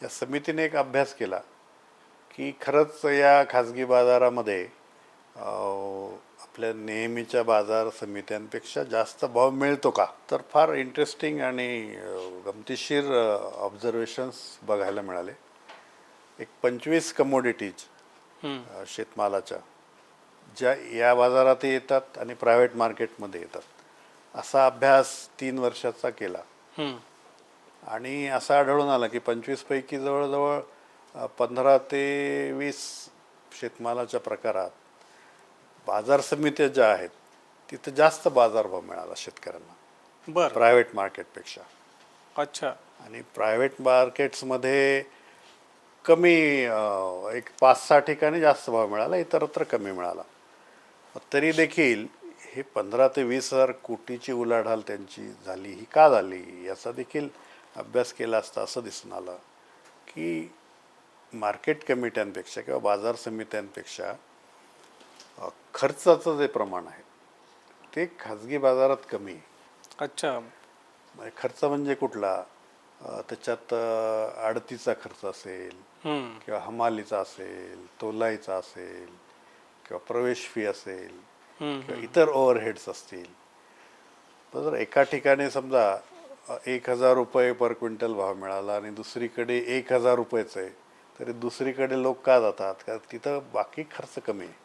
या समितीने एक अभ्यास केला की खरंच या खाजगी बाजारामध्ये आपल्या नेहमीच्या बाजार समित्यांपेक्षा जास्त भाव मिळतो का? तर फार इंटरेस्टिंग आणि गमतीशीर ऑब्झर्वेशन्स बघायला मिळाले. एक 25 कमोडिटीज शेतमालाच्या ज्या या बाजारात येतात आणि प्रायव्हेट मार्केटमध्ये येतात असा अभ्यास 3 वर्षाचा केला. आणि असं आढळून आलं की 25 पैकी जवळजवळ 15 ते 20 शेतमालाच्या प्रकारात बाजार समित्या ज्या आहेत तिथं जास्त बाजारभाव मिळाला शेतकऱ्यांना बर प्रायव्हेट मार्केटपेक्षा. अच्छा. आणि प्रायव्हेट मार्केट्समध्ये कमी एक 5-6 ठिकाणी जास्त भाव मिळाला, इतरत्र कमी मिळाला. तरी देखील हे 15 ते 20 हजार कोटीची उलाढाल त्यांची झाली, ही का झाली याचा देखील अभ्यास केला असता असं दिसून आलं की मार्केट कमिट्यांपेक्षा किंवा बाजार समित्यांपेक्षा खर्चाचं जे प्रमाण आहे ते खाजगी बाजारात कमी आहे. अच्छा. खर्च म्हणजे कुठला? त्याच्यात आडतीचा खर्च असेल किंवा हमालीचा असेल, तोलाईचा असेल किंवा प्रवेश फी असेल किंवा इतर ओव्हरहेड्स असतील. तर जर एका ठिकाणी समजा 1,000 रुपये पर क्विंटल भाव मिळाला आणि दुसरीकडे 1,000 रुपयेच आहे, तरी दुसरीकडे लोक का जातात? कारण तिथं बाकी खर्च कमी आहे.